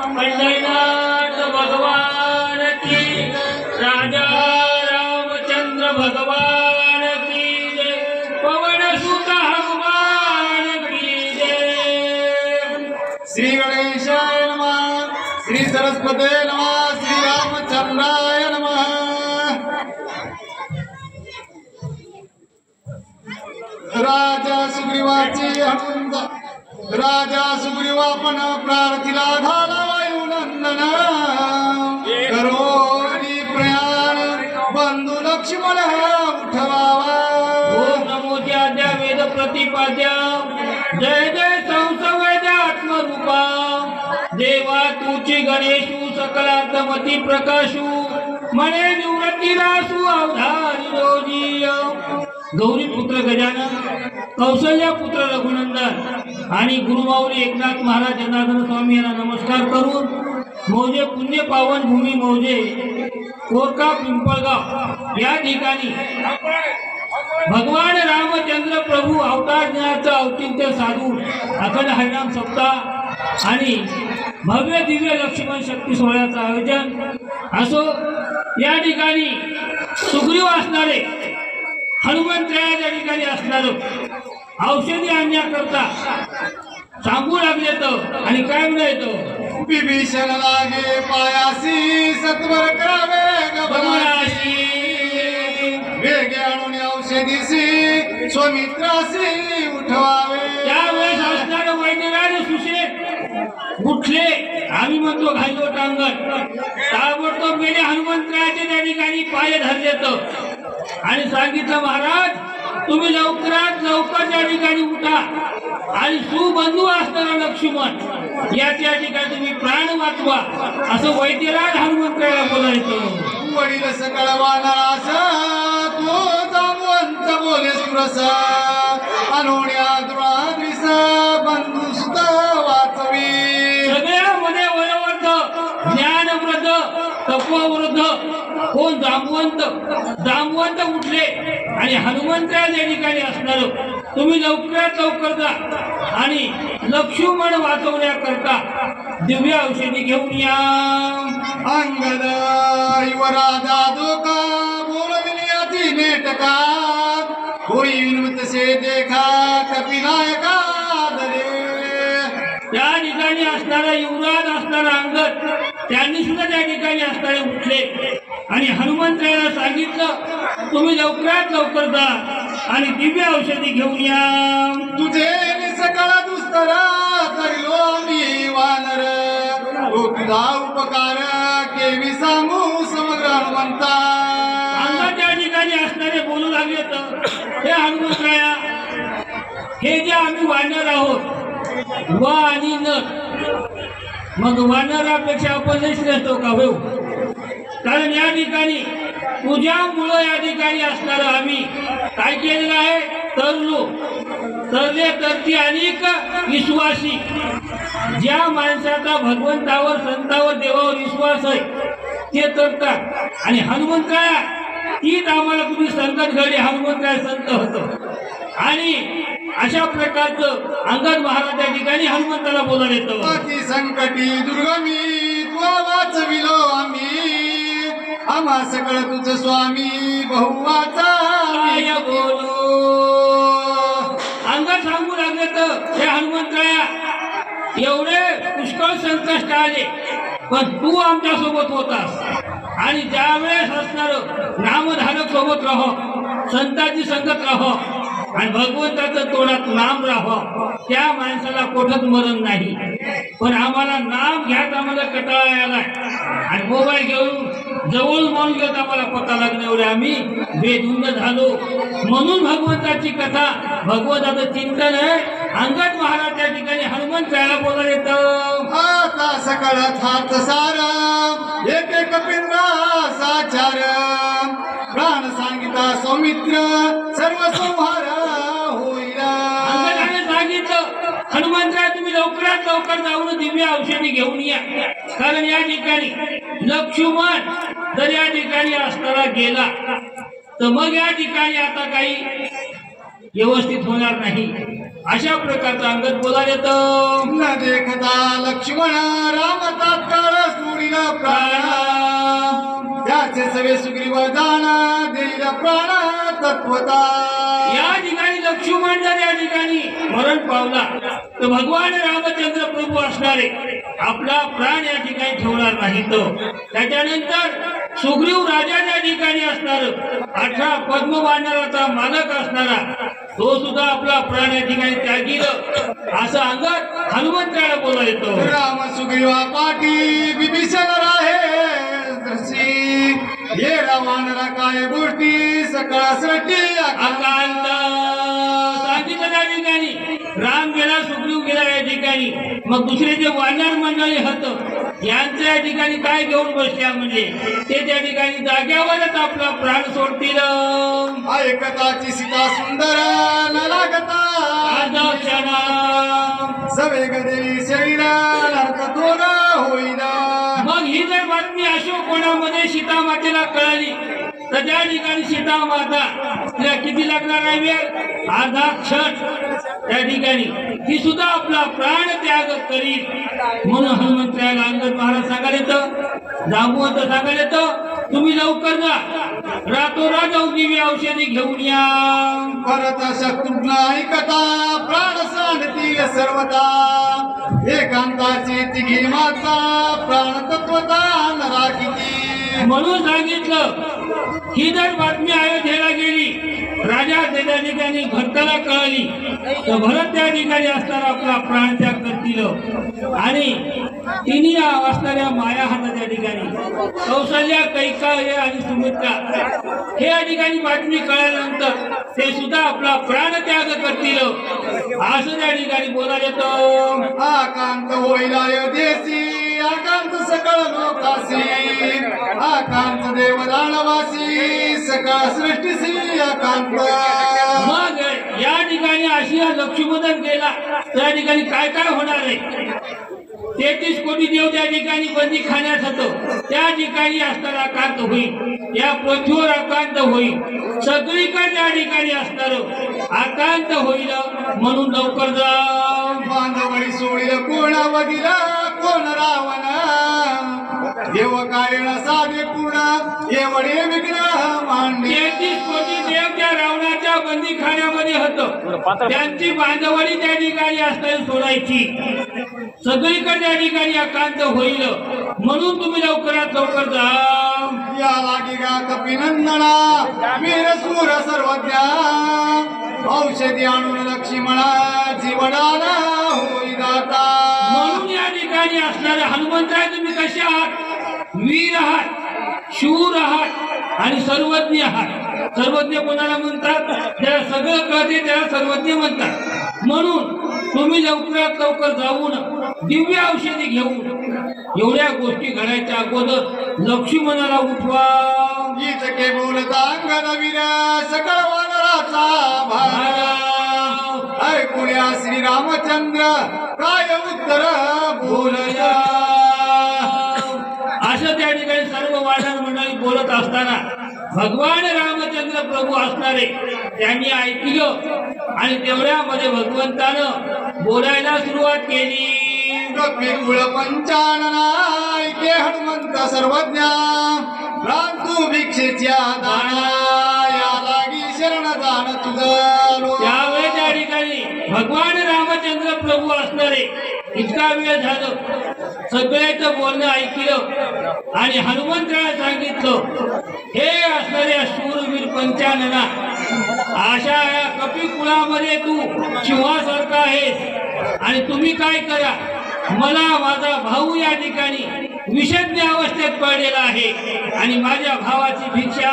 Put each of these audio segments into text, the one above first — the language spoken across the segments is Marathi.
पंढरीनाथ भगवान की, राजा रामचंद्र भगवान की जय, पवन सुत हनुमान की जय। श्री गणेशाय नमः, श्री सरस्वते नमः, श्री रामचंद्राय नमः। राजा सुग्रीवाची हनुमंत, राजा सुग्रीवापण प्रार्थिला झाला वायुनंदन, करोनी प्रयाण बंधू लक्ष्मण उठवावा। ओम नमो ज्ञाद्या वेद प्रतिपाद्या, जय जय संसवेदात्मरूपा, देवा तुची गणेशू सकलार्थमती प्रकाशू, मने निवृत्तीरासू अवधारी रोजीय। गौरी पुत्र गजानन, कौशल्या पुत्र रघुनंदन आणि गुरुमाऊली एकनाथ महाराज जनार्दन स्वामी यांना नमस्कार करून मौजे पुण्य पावन भूमी मौजे कोरका पिंपळगाव या ठिकाणी भगवान रामचंद्र प्रभू अवतार दिनाचं औचित्य साधून अखंड हरिनाम सप्ताह आणि भव्य दिव्य लक्ष्मण शक्ती सोहळ्याचं आयोजन असो। या ठिकाणी सुग्रीव असणारे, हनुमंतराया ठिकाणी असणार औषधी आणण्याकरता सांगू लागले तर आणि काय म्हणायचं, विभीषण लागे पायासी सत्वर करावे गमनाशी, वेगे आणून औषधीसी स्वमित्रासी उठवावे। त्यावेळेस असणारे वैद्यराज सुशेष उठले, आम्ही म्हणतो घालतो टांगण, ताबडतोब गेले हनुमंतरायाच्या त्या ठिकाणी पाय धरले आणि सांगितलं, महाराज तुम्ही लवकरात लवकर त्या ठिकाणी उठा आणि सुबंधू असणारा लक्ष्मण या त्या ठिकाणी तुम्ही प्राण वाचवा, असं वैद्यराज हनुमंतरायाला बोलायचं। वडील सकळ वानरास तो जामवंत बोले सुरस, अनोण्या दुराद्रिस बंधू सुत वाचवी। सगळ्यामध्ये वयोवृद्ध, ज्ञानवृद्ध, तत्ववृद्ध, कोण जांबवंत उठले आणि हनुमंतराया या ठिकाणी असणार तुम्ही लवकरात लवकर जा आणि लक्ष्मण वाचवण्याकरता दिव्य औषधी घेऊन या। अंगद युवराजा धोका बोलविण्याची नेटका, होईल तसे देखा कपिनायका दरे। त्या ठिकाणी असणारा युवराज असणारा अंगद त्यांनी सुद्धा त्या ठिकाणी असणारे उठले आणि हनुमंतरायाला सांगितलं, तुम्ही लवकरात लवकर जा आणि दिव्य औषधी घेऊन या। तुझे सकळ दुस्तरा करिलो मी वानर, तो तुझा उपकार केवी सांगू समग्र हनुमंता। अंगद त्या ठिकाणी असणारे बोलू लागले तर, हे हनुमंतराया, हे जे आम्ही वानर आहोत वा आणि नर, मग वानरापेक्षा आपण नाही श्रेष्ठ का हो? कारण या ठिकाणी तुझ्यामुळं या ठिकाणी असणारं आम्ही काय केलेलं आहे, तरले तरती अनेक विश्वासी, ज्या माणसाचा भगवंतावर संतावर देवावर विश्वास आहे ते तरतात। आणि हनुमंतराया तीच आम्हाला तुम्ही संकट घडले, हनुमंतराया संत होतो आणि अशा प्रकारचं अंगद महाराज त्या ठिकाणी हनुमंताला बोलायला येतं। अति संकटी दुर्गमी तुला वाचविलो आम्ही, आम्हा सकळ तुझ स्वामी बहुवाचा बोलू। अंगद सांगू लागले तर, हे हनुमंतराया, एवढे पुष्कळ संकष्ट आले पण तू आमच्या सोबत होतास आणि ज्यावेळेस असणार नामधारक सोबत राहो, संतांची संगत राहो आणि भगवंताचं तोंडात नाम राहो, त्या माणसाला कोठच मरण नाही। पण आम्हाला नाम घ्यायचा आम्हाला कटाळा आलाय आणि मोबाईल घेऊन जवळ मानून घेत आम्हाला पता लागणे एवढे आम्ही बेधुंद झालो। म्हणून भगवंताची कथा, भगवंताचं चिंतन आहे। अंगद महाराज त्या ठिकाणी हनुमंतरायाला बोलायला येतं, आता सकळ थात सार एक एक पिंडा साचार, प्राण सांगिता सौमित्र सर्व संहार होईल। अंगदाने सांगितलं, हनुमंतराया तुम्ही लवकरात लवकर जाऊन दिव्य औषधी घेऊन या, कारण या ठिकाणी लक्ष्मण जर या ठिकाणी असताना गेला तर मग या ठिकाणी आता काही व्यवस्थित होणार नाही। अशा प्रकारचा अंगद बोलायला येतं, न देखता लक्ष्मण रामता जीवदान देईल प्राण तत्वता. या ठिकाणी लक्ष्मण जर या ठिकाणी मरण पावला तर भगवान रामचंद्र प्रभू असणारे आपला प्राण या ठिकाणी ठेवणार नाही. तो त्याच्यानंतर सुग्रीव राजा त्या ठिकाणी असणार 18 पद्म बांधणाराचा मालक असणारा तो सुद्धा आपला प्राण या ठिकाणी त्यागील असं अंगात हनुमंताला बोला येतो. राम सुग्रीवा पाठी विभीषण राहे जशी ये रावणरा काय गोष्टी सकाळ सृष्टी अकांत सांगितलं त्या ठिकाणी राम गेला सुग्रीव गेला या ठिकाणी. मग दुसरे जे वानर मंडळी होत यांचं या ठिकाणी काय घेऊन बसल्या म्हणजे ते त्या ठिकाणी जाग्यावरच आपला प्राण सोडतील. ऐकताची सीता सुंदर न लागता क्षणा सवे गदेली शरीरा थोर होईल. मग ही जर बातमी अशोक कोणामध्ये सीता मातेला कळाली तर त्या ठिकाणी सीता माता तिला किती लागणार आहे वेळ अर्धा क्षण त्या ठिकाणी ती सुद्धा आपला प्राण त्याग करील. म्हणून हनुमंतरायाला अंगद महाराज सांगायला येतं जांबुवंत सांगायला येतं तुम्ही लवकर जा रातोरात जाऊन दिवी औषधी घेऊन या. परत शत्रुघ्न ऐकता प्राण सांगतील सर्वता एकांताची तिघी माता प्राण तत्वता नरा किती. म्हणून सांगितलं ही जर बातमी अयोध्येला गेली राजा त्या ठिकाणी भरताला कळली तर भरत त्या ठिकाणी असताना आपला प्राण त्याग करतील. आणि तिन्ही असणाऱ्या माया हात त्या ठिकाणी कौशल्या कैकेयी आणि सुमित्रा हे या ठिकाणी बातमी कळल्यानंतर ते सुद्धा आपला प्राण त्याग करतील असं त्या ठिकाणी बोलायला येतं. आकांत होईल अयोध्येसी आकांत सकळ लोकासी आकांत देवदानवासी सकळ सृष्टीसी आकांत. मग या ठिकाणी अशी लक्ष्मीबंधन केला त्या ठिकाणी काय काय होणार आहे. 33 कोटी देव त्या ठिकाणी बंदी खाण्यात होतो त्या ठिकाणी असणारा आकांत होईल. या पृथ्वीवर आकांत होईल सगळीकडे त्या ठिकाणी असणार आकांत होईल. म्हणून लवकर जा बांधवडी सोडील कोण वदिला कोण रावण देव कारण साधे पूर्ण एवढे विघ्न मांडले. 33 कोटी देव त्या रावणाच्या बंदी खाण्यामध्ये होतं त्यांची बांधवडी त्या ठिकाणी असताना सोडायची सगळीकडे त्या ठिकाणी आकांत होईल. म्हणून तुम्ही लवकरात लवकर जा. या लागी गा कपिनंदना वीर सूर सर्वज्ञ औषधी आणून लक्ष्मणा जीवनाला होई दाता. म्हणून या ठिकाणी असणारे हनुमंतराय तुम्ही कसे आहात वीर आहात शूर आहात आणि सर्वज्ञ आहात. सर्वज्ञ कोणाला म्हणतात ज्याला सगळं कळते त्याला सर्वज्ञ म्हणतात. म्हणून तुम्ही लवकरात लवकर जाऊन दिव्य औषधी घेऊन एवढ्या गोष्टी घडायच्या अगोदर लक्ष्मणाला उठवा. गीतके बोलता अंगद वीर सकळ वानराचा भार ऐकुया श्रीरामचंद्र काय उत्तर बोलया. असं त्या ठिकाणी सर्व वानर मंडळी बोलत असताना भगवान रामचंद्र प्रभू असणारे त्यांनी ऐकलं आणि तेवढ्यामध्ये भगवंतानं बोलायला सुरुवात केली. कपिकुळ पंचानना ऐके हनुमंत सर्वज्ञ भ्रांतू भिक्षेच्या दाना या लागी शरण जाण तुझं. त्यावेळी त्या ठिकाणी भगवान रामचंद्र प्रभू असणारे इतका वेळ झालं सगळ्याचं बोलणं ऐकलं आणि हनुमंताला सांगितलं हे असणाऱ्या शूरवीर पंचानना अशा या कपिकुळामध्ये तू शिवासारखा आहेस आणि तुम्ही काय करा मला माझा भाऊ या ठिकाणी विषज्ञ अवस्थेत पडलेला आहे आणि माझ्या भावाची भिक्षा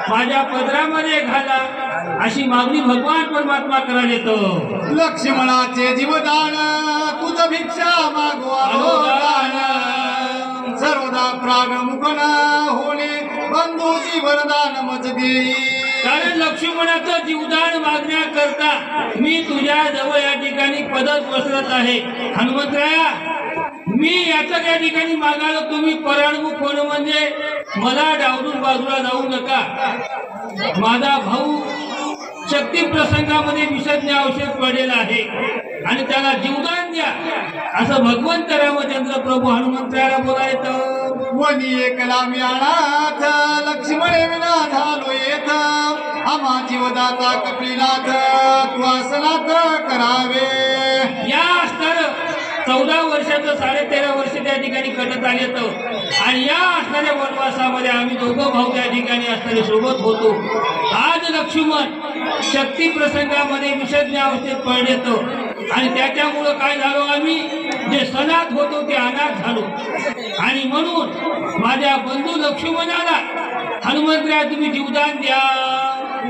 माझ्या पदरामध्ये घाला अशी मागणी भगवान परमात्मा करायला येतो. लक्ष्मणाचे जीवदान तुझ भिक्षा मागवा सर्वदा प्राण मुखना होणे बंधूची वरदान मज देई. कारण लक्ष्मणाचं जीवदान मागण्याकरता मी तुझ्या जवळ या ठिकाणी पदच पसरत आहे. हनुमंतराया मी याचं त्या ठिकाणी मागायला तुम्ही पराणमुख होणं म्हणजे मला डावलून बाजूला जाऊ नका. माझा भाऊ शक्ती प्रसंगामध्ये विषज्ञ औषध पडलेला आहे आणि त्याला जीवदान द्या असं भगवंत रामचंद्र प्रभू हनुमंतरायाला बोलायचं. वनी एकला मी अनाथ लक्ष्मणे विना झालो येथ आम्हा जीवदाता कपिनाथ तू आसनात करावे या असणारं 14 वर्षाचं 13.5 वर्ष त्या ठिकाणी कटत आले आणि या असणाऱ्या वनवासामध्ये आम्ही दोघं भाऊ त्या ठिकाणी असणारे सोबत होतो. आज लक्ष्मण शक्ती प्रसंगामध्ये विषज्ञ अवस्थेत पडलेतो आणि त्याच्यामुळं काय झालो आम्ही जे सनात होतो ते अनाथ झालो आणि म्हणून माझ्या बंधू लक्ष्मणाला हनुमंतराया तुम्ही जीवदान द्या.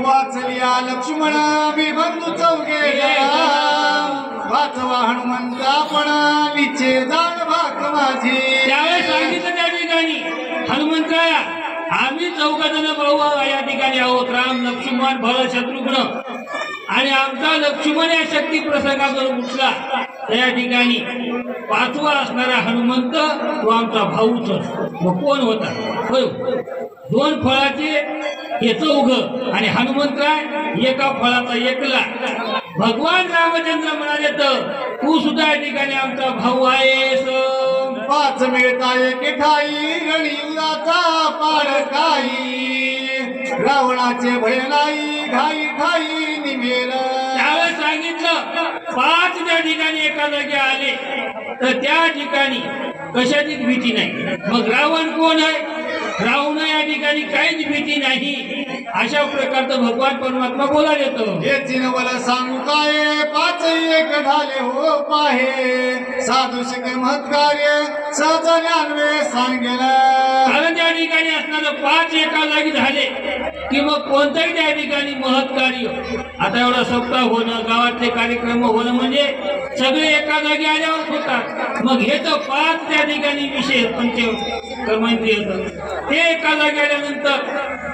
वाचलिया लक्ष्मण मी बंधू चौघे वाचवा हनुमंता पण विचे जाण भाग माझी. त्यावेळेस सांगितलं त्या ठिकाणी हनुमंतराया आम्ही 14 जण भाऊ या ठिकाणी आहोत. राम लक्ष्मण भरत शत्रुघ्न आणि आमचा लक्ष्मण या शक्ती प्रसंगाकडून उठला त्या ठिकाणी 5वा असणारा हनुमंत तो आमचा भाऊच मग कोण होता. होय 2 फळाचे हे 4 आणि हनुमंतराय एका फळाचा एकला. भगवान रामचंद्र म्हणाले तर तू सुद्धा या ठिकाणी आमचा भाऊ आहेस. 5 मिळता एक ठाई रणियुगाचा पाड काही रावणाचे भय नाही घाई ठाई निमेल. त्यावेळेस सांगितलं 5 त्या ठिकाणी एका जागी आले तर त्या ठिकाणी कशाचीच भीती नाही. मग रावण कोण आहे. रावण या ठिकाणी काहीच भीती नाही अशा प्रकारचं भगवान परमात्मा बोलायला येतो. हे चिनवल सांगू काय 5 एक ढाले हो पाहे साधू शिक महत्कार्य सहज ज्ञानवे सांगेला. कारण त्या ठिकाणी असणारं 5 एका जागी झाले की मग कोणत्याही त्या ठिकाणी महत्कार्य आता एवढा सप्ताह होणं गावातले कार्यक्रम होणं म्हणजे सगळे एका जागी आल्यावर होतात. मग हे तर 5 त्या ठिकाणी विषय पंचकर्मेंद्रिय ते एका जागी आल्यानंतर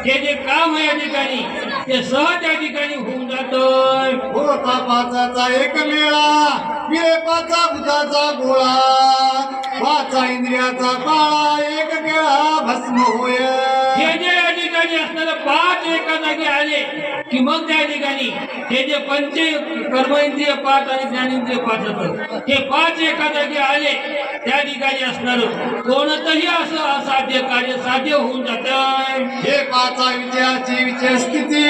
हे जे काम आहे या ठिकाणी ते सहज त्या ठिकाणी होऊन जातं. होता 5चा एक मेळा विरे 5 भूताचा गोळा 5 इंद्रियाचा काळा एक मेळा भस्म होय. हे जे या ठिकाणी असणारं 5 एका जागी आले की मग त्या ठिकाणी हे जे पंच कर्मेंद्रिय 5 आणि ज्ञानेंद्रिय 5 होतं हे 5 एका जागी आले त्या ठिकाणी असणारं कोणतंही असं असाध्य कार्य साध्य होऊन जातं. हे 5 विजयाची विजय स्थिती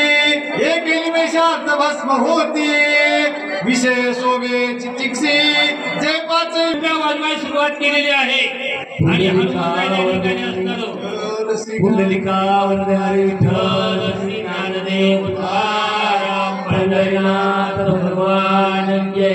एक निमेषात भस्म होती विषय शोभेची चिकसी जे 5 वाजवायला सुरुवात केलेली आहे आणि हनुमंताच्या ठिकाणी असणारं कुंडलिका वंदे हरी विठ्ठल श्री ज्ञानदेव तुकाराम पंढरीनाथ भगवान जय.